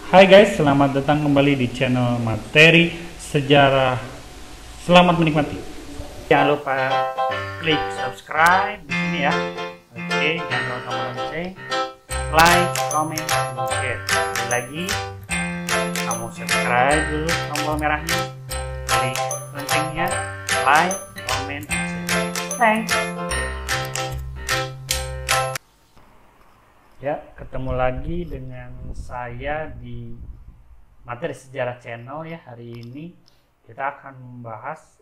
Hai guys, selamat datang kembali di channel Materi Sejarah. Selamat menikmati. Jangan lupa klik subscribe di sini ya. Oke, jangan lupa tombol lonceng, like, comment, dan share. Sekali lagi, kamu subscribe dulu tombol merahnya, klik loncengnya, like, comment, dan share. Thanks. Ya, ketemu lagi dengan saya di Materi Sejarah Channel ya. Hari ini kita akan membahas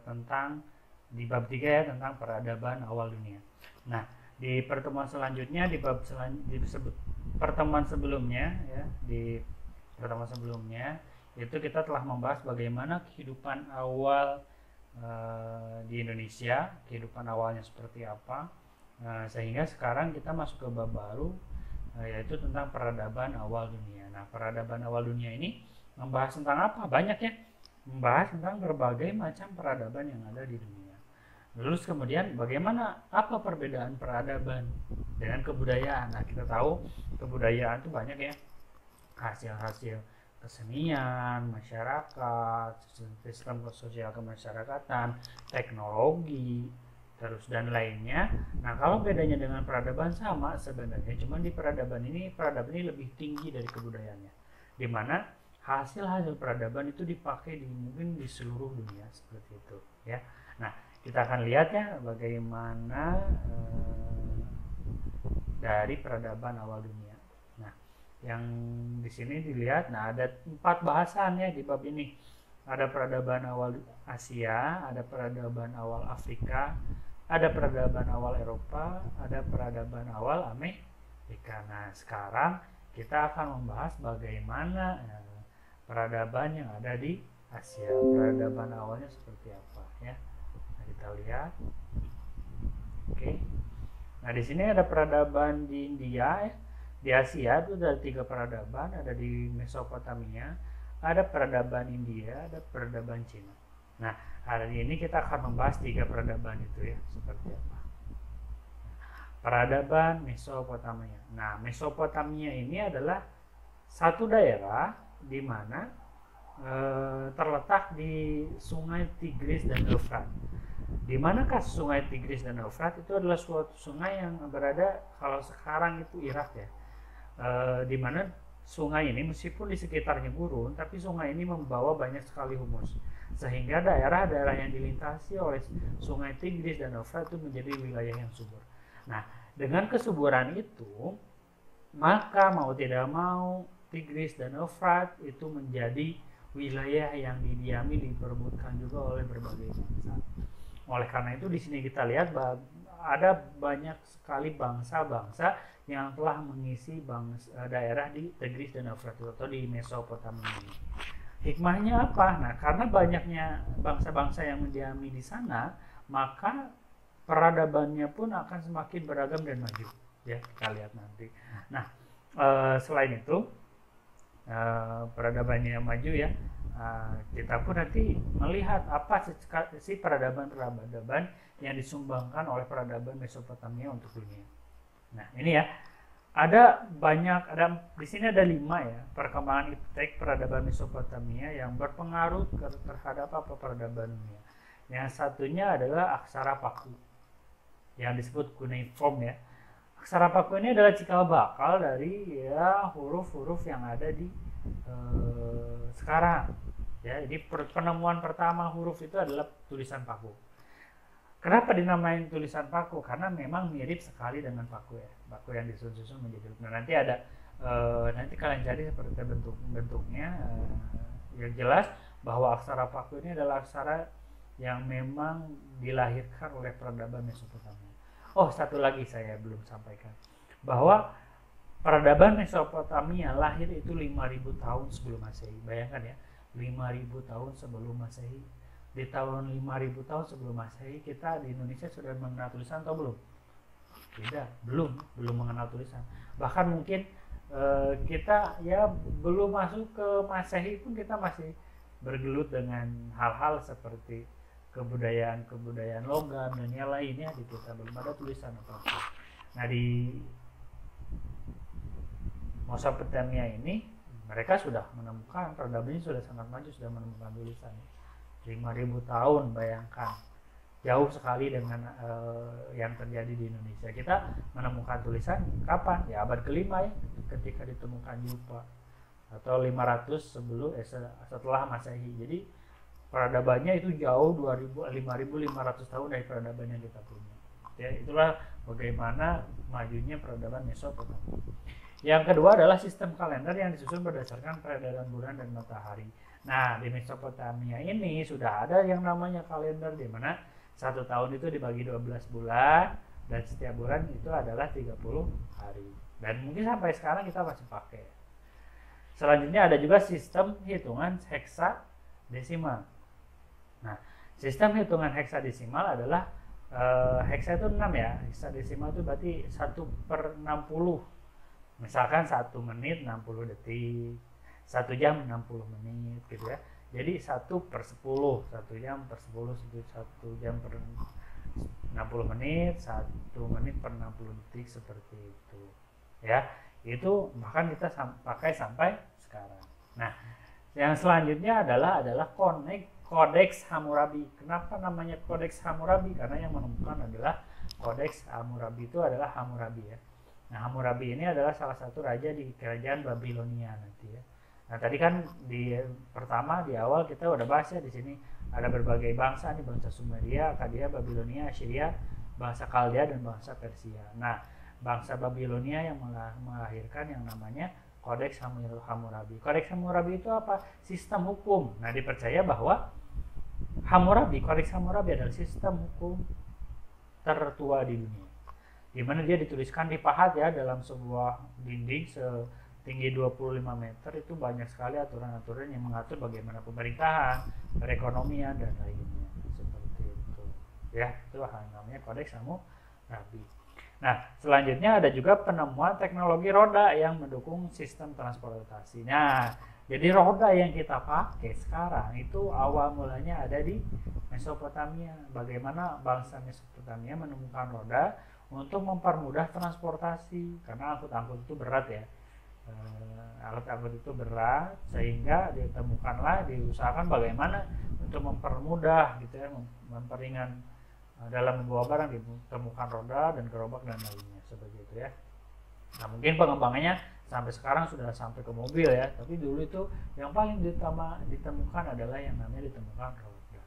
tentang di bab 3 ya, tentang peradaban awal dunia. Nah, di pertemuan selanjutnya pertemuan sebelumnya ya, di pertemuan sebelumnya itu kita telah membahas bagaimana kehidupan awal di Indonesia, kehidupan awalnya seperti apa. Sehingga sekarang kita masuk ke bab baru, yaitu tentang peradaban awal dunia. Nah, peradaban awal dunia ini membahas tentang apa? Banyak ya, membahas tentang berbagai macam peradaban yang ada di dunia. Terus kemudian bagaimana, apa perbedaan peradaban dengan kebudayaan? Nah, kita tahu kebudayaan itu banyak ya, hasil-hasil kesenian, masyarakat, sistem sosial kemasyarakatan, teknologi, terus dan lainnya. Nah, kalau bedanya dengan peradaban sama sebenarnya, cuman di peradaban ini lebih tinggi dari kebudayaannya, di mana hasil-hasil peradaban itu dipakai mungkin di seluruh dunia seperti itu ya. Nah, kita akan lihat ya bagaimana dari peradaban awal dunia. Nah, yang di sini dilihat, nah ada 4 bahasan ya di bab ini. Ada peradaban awal Asia, ada peradaban awal Afrika, ada peradaban awal Eropa, ada peradaban awal Amerika. Nah, sekarang kita akan membahas bagaimana peradaban yang ada di Asia. Peradaban awalnya seperti apa ya. Nah, kita lihat. Oke. Nah, di sini ada peradaban di India ya. Di Asia itu ada 3 peradaban, ada di Mesopotamia, ada peradaban India, ada peradaban Cina. Nah, hari ini kita akan membahas 3 peradaban itu ya, seperti apa. Peradaban Mesopotamia. Nah, Mesopotamia ini adalah satu daerah di mana terletak di Sungai Tigris dan Eufrat. Di manakah Sungai Tigris dan Eufrat? Itu adalah suatu sungai yang berada, kalau sekarang itu Irak ya. Di mana sungai ini meskipun di sekitarnya gurun, tapi sungai ini membawa banyak sekali humus, sehingga daerah-daerah yang dilintasi oleh Sungai Tigris dan Eufrat itu menjadi wilayah yang subur. Nah, dengan kesuburan itu, maka mau tidak mau Tigris dan Eufrat itu menjadi wilayah yang didiami, diperebutkan juga oleh berbagai bangsa. Oleh karena itu di sini kita lihat bahwa ada banyak sekali bangsa-bangsa yang telah mengisi daerah di Tigris dan Eufrat atau di Mesopotamia ini. Hikmahnya apa? Nah, karena banyaknya bangsa-bangsa yang mendiami di sana, maka peradabannya pun akan semakin beragam dan maju. Ya, kita lihat nanti. Nah, selain itu, peradabannya maju ya. Kita pun nanti melihat apa sih peradaban-peradaban yang disumbangkan oleh peradaban Mesopotamia untuk dunia. Nah, ini ya, di sini ada 5 ya perkembangan iptek peradaban Mesopotamia yang berpengaruh terhadap apa peradaban dunia. Yang satunya adalah aksara Paku yang disebut cuneiform ya. Aksara Paku ini adalah cikal bakal dari ya huruf-huruf yang ada di sekarang ya. Jadi penemuan pertama huruf itu adalah tulisan Paku. Kenapa dinamain tulisan Paku? Karena memang mirip sekali dengan Paku ya, Paku yang disusun menjadi huruf. Nah, nanti ada nanti kalian cari seperti bentuknya. Yang jelas bahwa aksara Paku ini adalah aksara yang memang dilahirkan oleh peradaban Mesopotamia. Oh, satu lagi saya belum sampaikan, bahwa peradaban Mesopotamia lahir itu 5.000 tahun sebelum Masehi. Bayangkan ya, 5.000 tahun sebelum Masehi. Di tahun 5.000 tahun sebelum Masehi, kita di Indonesia sudah mengenal tulisan atau belum? Tidak, belum mengenal tulisan. Bahkan mungkin kita ya belum masuk ke Masehi pun kita masih bergelut dengan hal-hal seperti kebudayaan logam dan yang lainnya di kita, belum ada tulisan apa-apa. Nah, di Mesopotamia ini mereka sudah menemukan, peradaban ini sudah sangat maju, sudah menemukan tulisan 5.000 tahun, bayangkan jauh sekali dengan yang terjadi di Indonesia. Kita menemukan tulisan kapan? Ya abad ke-5 ya, ketika ditemukan Yupa, atau 500 setelah Masehi. Jadi peradabannya itu jauh 5.500 tahun dari peradaban yang kita punya. Ya, itulah bagaimana majunya peradaban Mesopotamia. Yang kedua adalah sistem kalender yang disusun berdasarkan peredaran bulan dan matahari. Nah, di Mesopotamia ini sudah ada yang namanya kalender, di mana satu tahun itu dibagi 12 bulan dan setiap bulan itu adalah 30 hari. Dan mungkin sampai sekarang kita masih pakai. Selanjutnya ada juga sistem hitungan heksadesimal. Nah, sistem hitungan heksadesimal adalah heksa itu 6 ya. Heksadesimal itu berarti 1/60. Misalkan 1 menit 60 detik, 1 jam 60 menit gitu ya. Jadi 1/10, 1 jam per 10, 1 jam per 60 menit, 1 menit per 60 detik, seperti itu. Ya, itu bahkan kita pakai sampai sekarang. Nah, yang selanjutnya adalah Kodeks Hammurabi. Kenapa namanya Kodeks Hammurabi? Karena yang menemukan adalah Kodeks Hammurabi, itu adalah Hammurabi ya. Nah, Hammurabi ini adalah salah satu raja di kerajaan Babilonia nanti ya. Nah, tadi kan di awal kita udah bahas ya, di sini ada berbagai bangsa nih, bangsa Sumeria, Akkadia, Babilonia, Assyria, bangsa Kaldea dan bangsa Persia. Nah, bangsa Babilonia yang melahirkan yang namanya Kodeks Hammurabi. Kodeks Hammurabi itu apa? Sistem hukum. Nah, dipercaya bahwa Kodeks Hammurabi adalah sistem hukum tertua di dunia, di mana dia dituliskan di pahat ya, dalam sebuah dinding tinggi 25 meter. Itu banyak sekali aturan-aturan yang mengatur bagaimana pemerintahan, perekonomian, dan lainnya, seperti itu ya. Itu namanya Kodeks Hammurabi. Nah, selanjutnya ada juga penemuan teknologi roda yang mendukung sistem transportasi. Nah, jadi roda yang kita pakai sekarang itu awal mulanya ada di Mesopotamia. Bagaimana bangsa Mesopotamia menemukan roda untuk mempermudah transportasi, karena angkut-angkut itu berat ya. Alat-alat itu berat, sehingga diusahakan bagaimana untuk mempermudah gitu ya, memperingan dalam membawa barang, ditemukan roda dan gerobak dan lainnya, seperti itu ya. Nah, mungkin pengembangannya sampai sekarang sudah sampai ke mobil ya, tapi dulu itu yang paling ditemukan adalah yang namanya ditemukan roda.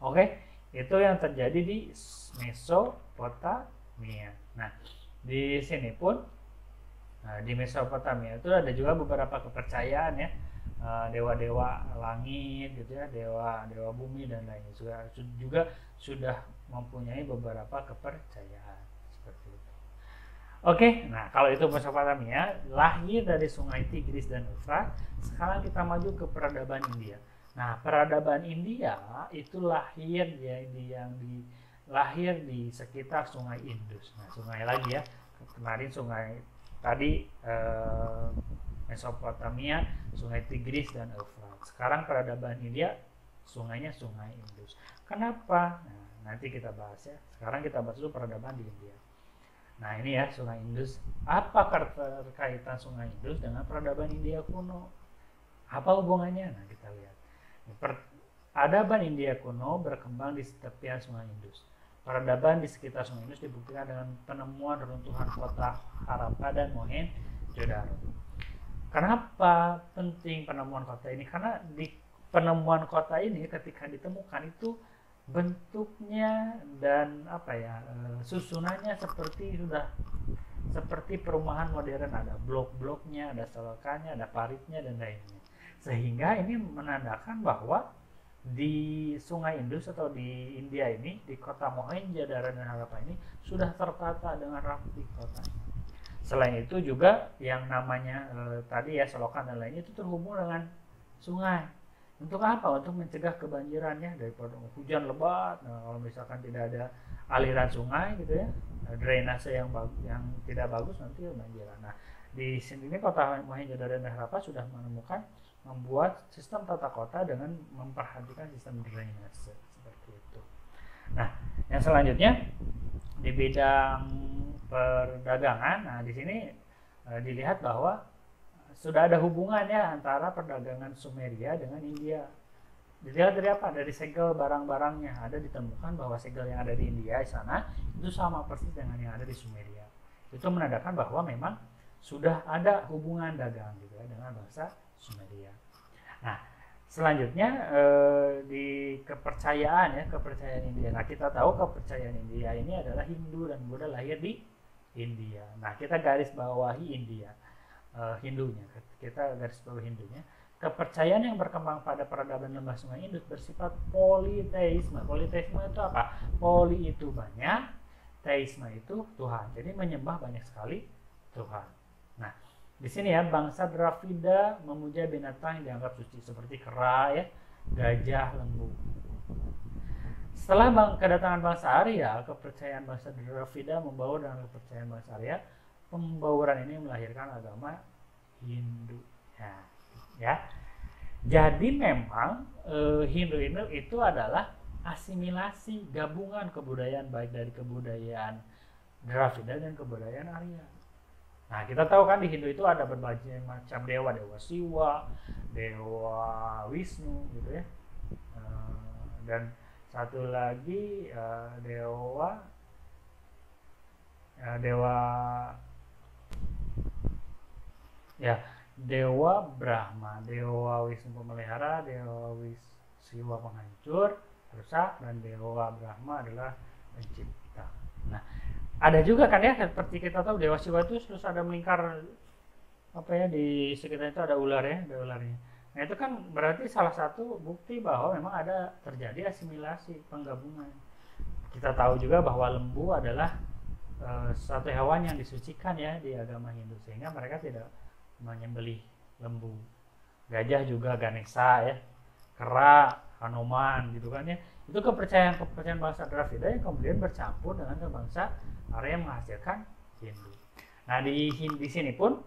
Oke, itu yang terjadi di Mesopotamia. Nah, di sini pun di Mesopotamia itu ada juga beberapa kepercayaan ya, dewa-dewa langit gitu ya, dewa bumi dan lainnya juga sudah mempunyai beberapa kepercayaan seperti itu. Oke, nah kalau itu Mesopotamia lahir dari sungai Tigris dan Eufrat. Sekarang kita maju ke peradaban India. Nah, peradaban India itu lahir di sekitar sungai Indus. Nah, sungai lagi ya, kemarin sungai tadi Mesopotamia, sungai Tigris dan Eufrat. Sekarang peradaban India sungainya sungai Indus. Kenapa? Nah, nanti kita bahas ya. Sekarang kita bahas dulu peradaban di India. Nah, ini ya sungai Indus. Apa keterkaitan sungai Indus dengan peradaban India kuno? Apa hubungannya? Nah, kita lihat. Peradaban India kuno berkembang di tepian sungai Indus. Peradaban di sekitar sungai Indus dibuktikan dengan penemuan reruntuhan kota Harappa dan Mohenjo-daro. Kenapa penting penemuan kota ini? Karena di penemuan kota ini ketika ditemukan itu bentuknya dan susunannya seperti perumahan modern, ada blok-bloknya, ada selokannya, ada paritnya dan lainnya. Sehingga ini menandakan bahwa di Sungai Indus atau di India ini, di kota Mohenjo-daro dan Harappa ini sudah tertata dengan rapi kotanya. Selain itu juga yang namanya tadi ya selokan dan lainnya itu terhubung dengan sungai. Untuk apa? Untuk mencegah kebanjirannya daripada hujan lebat. Nah, kalau misalkan tidak ada aliran sungai gitu ya, drainase yang tidak bagus, nanti kebanjiran. Nah, di sini kota Mohenjo-daro dan Harappa sudah membuat sistem tata kota dengan memperhatikan sistem drainase seperti itu. Nah, yang selanjutnya di bidang perdagangan. Nah, di sini dilihat bahwa sudah ada hubungannya antara perdagangan Sumeria dengan India. Dilihat dari apa? Dari segel barang-barangnya. Ada ditemukan bahwa segel yang ada di India di sana itu sama persis dengan yang ada di Sumeria. Itu menandakan bahwa memang sudah ada hubungan dagang gitu ya dengan bangsa Sumeria. Nah, selanjutnya di kepercayaan India. Nah, kita tahu kepercayaan India ini adalah Hindu dan Buddha lahir di India. Nah, kita garis bawahi India, Hindunya. Kita garis bawahi Hindunya. Kepercayaan yang berkembang pada peradaban lembah sungai Indus bersifat politeisme. Politeisme itu apa? Poli itu banyak, teisme itu Tuhan. Jadi menyembah banyak sekali Tuhan. Nah, di sini ya bangsa Dravida memuja binatang yang dianggap suci seperti kera ya, gajah, lembu. Setelah kedatangan bangsa Arya, kepercayaan bangsa Dravida membaur dengan kepercayaan bangsa Arya. Pembauran ini melahirkan agama Hindu. Ya. Jadi memang Hindu itu adalah asimilasi gabungan kebudayaan baik dari kebudayaan Dravida dan kebudayaan Arya. Nah, kita tahu kan di Hindu itu ada berbagai macam dewa, dewa Siwa, dewa Wisnu gitu ya. Dan satu lagi dewa Brahma, dewa Wisnu pemelihara, dewa Siwa penghancur, perusak, dan dewa Brahma adalah pencipta. Nah, ada juga kan ya seperti kita tahu dewa Siwa itu terus ada melingkar apa ya di sekitar itu ada ular ya, ada ularnya. Nah, itu kan berarti salah satu bukti bahwa memang ada terjadi asimilasi, penggabungan. Kita tahu juga bahwa lembu adalah suatu hewan yang disucikan ya di agama Hindu, sehingga mereka tidak menyembelih lembu. Gajah juga Ganesha ya, kera Hanuman gitu kan ya. Itu kepercayaan bangsa Dravida yang kemudian bercampur dengan bangsa Arya yang menghasilkan Hindu. Nah, di sini pun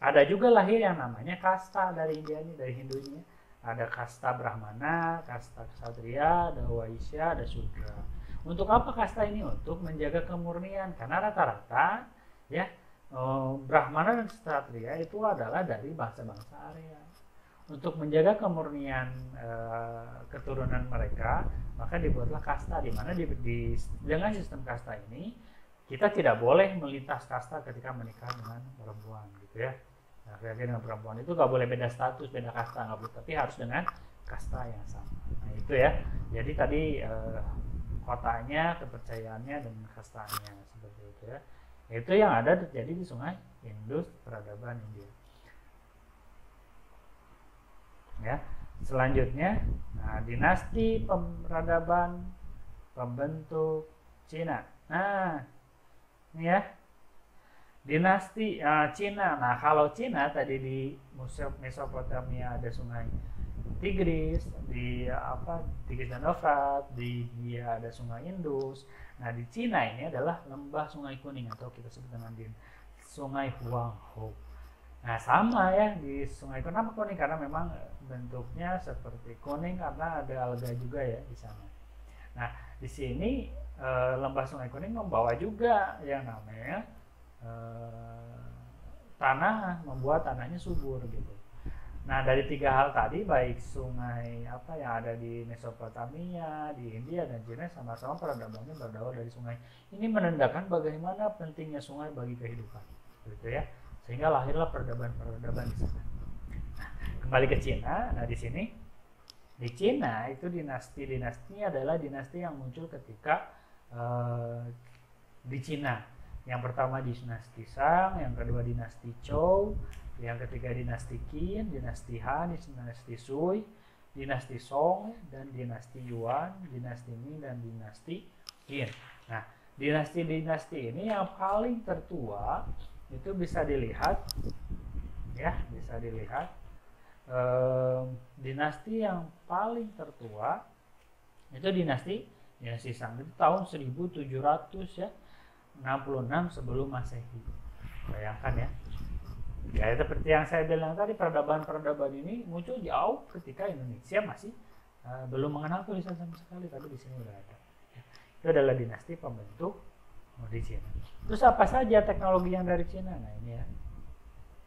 ada juga lahir yang namanya kasta dari India ini, dari Hindunya. Ada kasta Brahmana, kasta Ksatria, ada Waisya, ada Sudra. Untuk apa kasta ini? Untuk menjaga kemurnian, karena rata-rata ya Brahmana dan Ksatria itu adalah dari bangsa-bangsa Arya. Untuk menjaga kemurnian keturunan mereka, maka dibuatlah kasta, di mana dengan sistem kasta ini kita tidak boleh melintas kasta ketika menikah dengan perempuan gitu ya. Nah, dengan perempuan itu nggak boleh beda status, beda kasta, nggak boleh, tapi harus dengan kasta yang sama. Nah, itu ya. Jadi tadi kotanya, kepercayaannya, dan kastanya seperti itu ya. Itu yang ada terjadi di Sungai Indus, peradaban India. Ya, selanjutnya, nah, dinasti peradaban pembentuk Cina. Nah, ini ya, dinasti Cina. Nah, kalau Cina tadi di Mesopotamia ada Sungai Tigris, Tigris dan Eufrat, di India ada Sungai Indus. Nah, di Cina ini adalah lembah Sungai Kuning atau kita sebut dengan Sungai Huanghe. Nah, sama ya di Sungai Kuning. Kenapa kuning? Karena memang bentuknya seperti kuning karena ada alga juga ya di sana. Nah, di sini lembah Sungai Kuning membawa juga yang namanya tanah, membuat tanahnya subur gitu. Nah, dari tiga hal tadi, baik sungai yang ada di Mesopotamia, di India dan Cina, sama-sama peradabannya berawal dari sungai. Ini menandakan bagaimana pentingnya sungai bagi kehidupan, gitu ya. Sehingga lahirlah peradaban di sana. Nah, kembali ke Cina. Nah, di sini di Cina itu dinasti-dinastinya adalah dinasti yang muncul ketika di Cina. Yang pertama dinasti Shang, yang kedua dinasti Zhou, yang ketiga dinasti Qin, dinasti Han, dinasti Sui, dinasti Song, dan dinasti Yuan, dinasti Ming, dan dinasti Qin. Nah, dinasti-dinasti ini yang paling tertua itu bisa dilihat ya, dinasti yang paling tertua itu dinasti Shang, itu tahun 1700 ya, 66 sebelum Masehi. Bayangkan ya. Ya, seperti yang saya bilang tadi, peradaban ini muncul jauh ketika Indonesia masih belum mengenal tulisan sama sekali, tapi di sini udah ada. Ya, itu adalah dinasti pembentuk di Cina. Terus apa saja teknologi yang dari Cina? Nah, ini ya.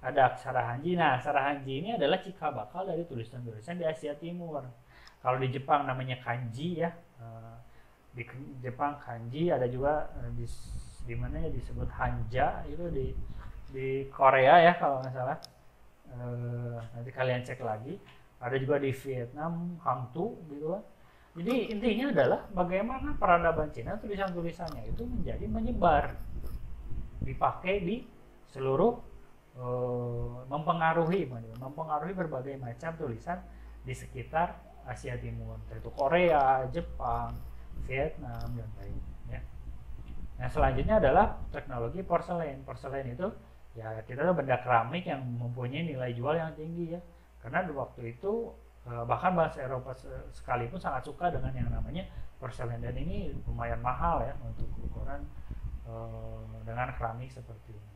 ada aksara Hanji. Nah, aksara Hanji ini adalah cikal bakal dari tulisan-tulisan di Asia Timur. Kalau di Jepang namanya kanji ya. Di Jepang kanji, ada juga di mana ya disebut hanja, itu di Korea ya kalau nggak salah. Nanti kalian cek lagi. Ada juga di Vietnam Hangtu gitu kan. Jadi intinya adalah bagaimana peradaban Cina tulisan-tulisannya itu menjadi menyebar, dipakai di seluruh mempengaruhi berbagai macam tulisan di sekitar Asia Timur, yaitu Korea, Jepang, Vietnam dan lainnya. Nah selanjutnya adalah teknologi porselen. Porselen itu ya kita tahu benda keramik yang mempunyai nilai jual yang tinggi ya, karena di waktu itu bahkan bangsa Eropa sekalipun sangat suka dengan yang namanya porselen, dan ini lumayan mahal ya untuk ukuran dengan keramik seperti ini.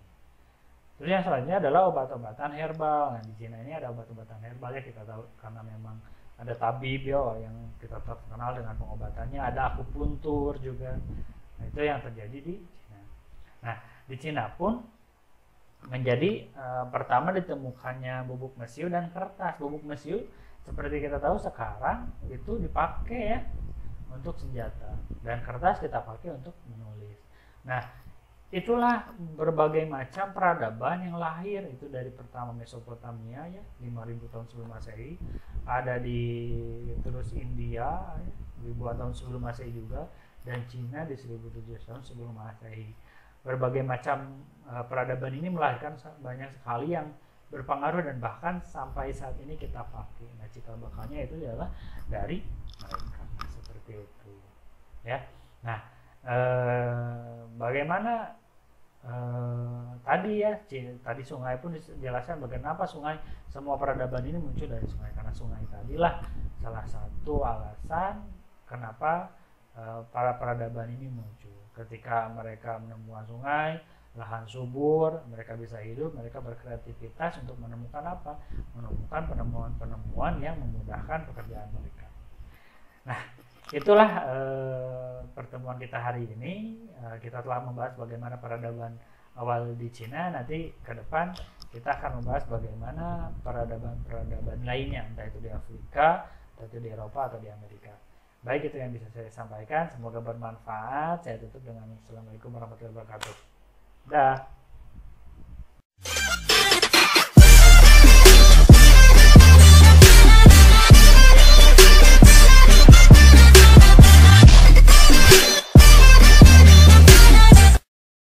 Terus yang selanjutnya adalah obat-obatan herbal. Nah di Cina ini ada obat-obatan herbal ya, kita tahu karena memang ada tabib ya yang kita terkenal dengan pengobatannya, ada akupuntur juga. Nah itu yang terjadi di Cina. Nah di Cina pun menjadi pertama ditemukannya bubuk mesiu dan kertas. Bubuk mesiu seperti kita tahu sekarang itu dipakai ya untuk senjata, dan kertas kita pakai untuk menulis. Nah itulah berbagai macam peradaban yang lahir itu dari pertama Mesopotamia ya 5000 tahun sebelum Masehi, ada di terus India ya, ribuan tahun sebelum Masehi juga, dan Cina di 1700 tahun sebelum Masehi. Berbagai macam peradaban ini melahirkan banyak sekali yang berpengaruh dan bahkan sampai saat ini kita pakai. Nah cikal bakalnya itu adalah dari mereka seperti itu ya. Nah bagaimana tadi ya tadi sungai pun dijelaskan bagaimana sungai, semua peradaban ini muncul dari sungai, karena sungai tadilah salah satu alasan kenapa para peradaban ini muncul. Ketika mereka menemukan sungai, lahan subur, mereka bisa hidup, mereka berkreativitas untuk menemukan apa? Menemukan penemuan-penemuan yang memudahkan pekerjaan mereka. Nah, itulah pertemuan kita hari ini. Kita telah membahas bagaimana peradaban awal di Cina. Nanti ke depan kita akan membahas bagaimana peradaban lainnya, entah itu di Afrika, entah itu di Eropa atau di Amerika. Baik, itu yang bisa saya sampaikan. Semoga bermanfaat. Saya tutup dengan Assalamualaikum warahmatullahi wabarakatuh. Dah.